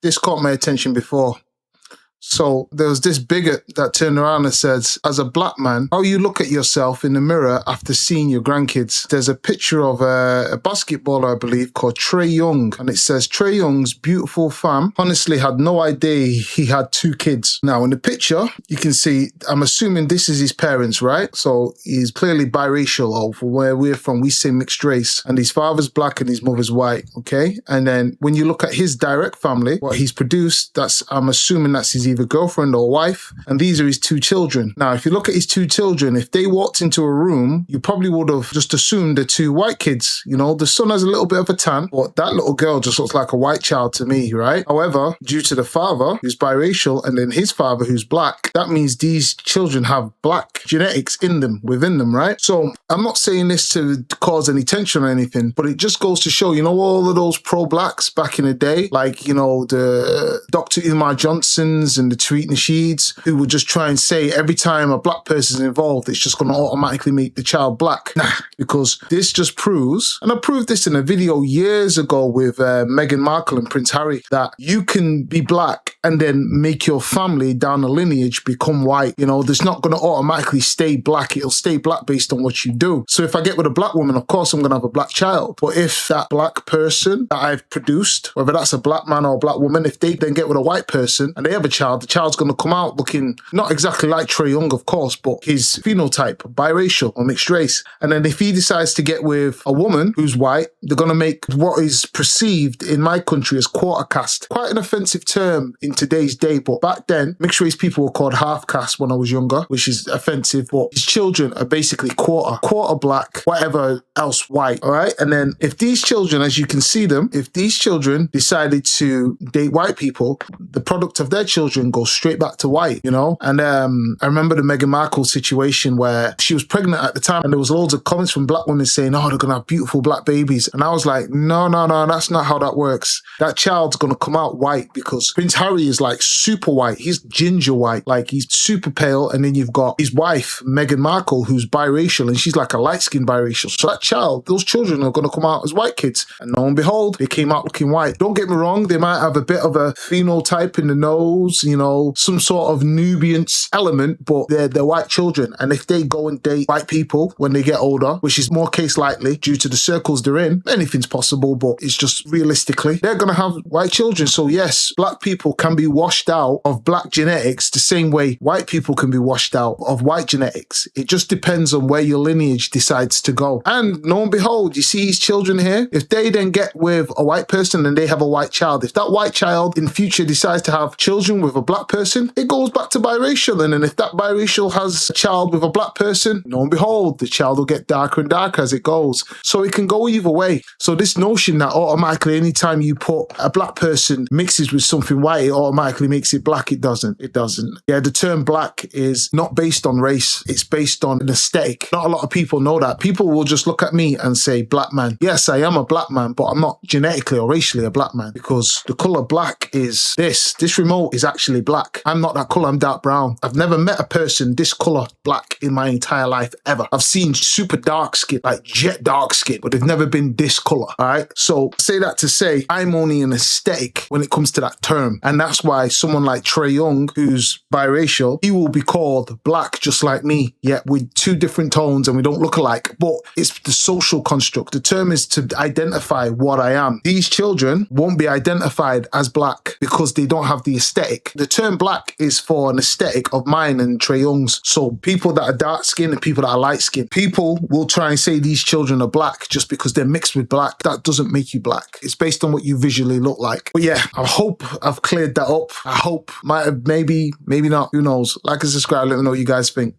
This caught my attention before. So there was this bigot that turned around and says, as a black man, how you look at yourself in the mirror after seeing your grandkids. There's a picture of a basketballer, I believe, called Trae Young. And it says, Trae Young's beautiful fam honestly had no idea he had 2 kids. Now, in the picture, you can see, I'm assuming this is his parents, right? So he's clearly biracial, or from where we're from, we say mixed race. And his father's black and his mother's white, okay? And then when you look at his direct family, what he's produced, I'm assuming that's his either girlfriend or wife, and these are his 2 children. Now, if you look at his 2 children, if they walked into a room, you probably would have just assumed they're 2 white kids. You know, the son has a little bit of a tan, but that little girl just looks like a white child to me, right? However, due to the father, who's biracial, and then his father, who's black, that means these children have black genetics within them, right? So I'm not saying this to cause any tension or anything, but it just goes to show, you know, all of those pro-blacks back in the day, like, you know, the Dr. Umar Johnsons and the Tariq Nasheeds, who would just try and say every time a black person is involved, it's just going to automatically make the child black. Nah, because this just proves, and I proved this in a video years ago with Meghan Markle and Prince Harry, that you can be black and then make your family down the lineage become white. You know, there's not going to automatically stay black. It'll stay black based on what you do. So if I get with a black woman, of course I'm going to have a black child. But if that black person that I've produced, whether that's a black man or a black woman, if they then get with a white person and they have a child, the child's going to come out looking not exactly like Trae Young, of course, but his phenotype, biracial or mixed race. And then if he decides to get with a woman who's white, they're going to make what is perceived in my country as quarter caste. Quite an offensive term in today's day, but back then, mixed race people were called half caste when I was younger, which is offensive, but his children are basically quarter black, whatever else white, all right? And then if these children, as you can see them, if these children decided to date white people, the product of their children goes straight back to white, you know? And I remember the Meghan Markle situation where she was pregnant at the time and there was loads of comments from black women saying, oh, they're going to have beautiful black babies. And I was like, no, that's not how that works. That child's going to come out white because Prince Harry is like super white. He's ginger white, like he's super pale. And then you've got his wife, Meghan Markle, who's biracial, and she's like a light-skinned biracial. So that child, those children are going to come out as white kids. And lo and behold, they came out looking white. Don't get me wrong, they might have a bit of a phenotype in the nose, you know, some sort of Nubian element, but they're white children. And if they go and date white people when they get older, which is more case likely due to the circles they're in, anything's possible, but it's just realistically, they're going to have white children. So yes, black people can be washed out of black genetics the same way white people can be washed out of white genetics. It just depends on where your lineage decides to go. And lo and behold, you see these children here, if they then get with a white person and they have a white child, if that white child in future decides to have children with a black person, it goes back to biracial. And then if that biracial has a child with a black person, lo and behold, the child will get darker and darker as it goes. So it can go either way. So this notion that automatically anytime you put a black person mixes with something white, it automatically makes it black, it doesn't. Yeah, the term black is not based on race. It's based on an aesthetic. Not a lot of people know that. People will just look at me and say black man. Yes, I am a black man, but I'm not genetically or racially a black man because the color black is this. This remote is actually black. I'm not that color. I'm dark brown. I've never met a person this color black in my entire life ever. I've seen super dark skin, like jet dark skin, but they've never been this color. All right. So say that to say I'm only an aesthetic when it comes to that term. And that's why someone like Trae Young, who's biracial, he will be called black just like me, yet with 2 different tones and we don't look alike. But it's the social construct. The term is to identify what I am. These children won't be identified as black because they don't have the aesthetic. The term black is for an aesthetic of mine and Trae Young's. So people that are dark skinned and people that are light skinned, people will try and say these children are black just because they're mixed with black. That doesn't make you black. It's based on what you visually look like. But yeah, I hope I've cleared that up. I hope, maybe not. Who knows? Like and subscribe. Let me know what you guys think.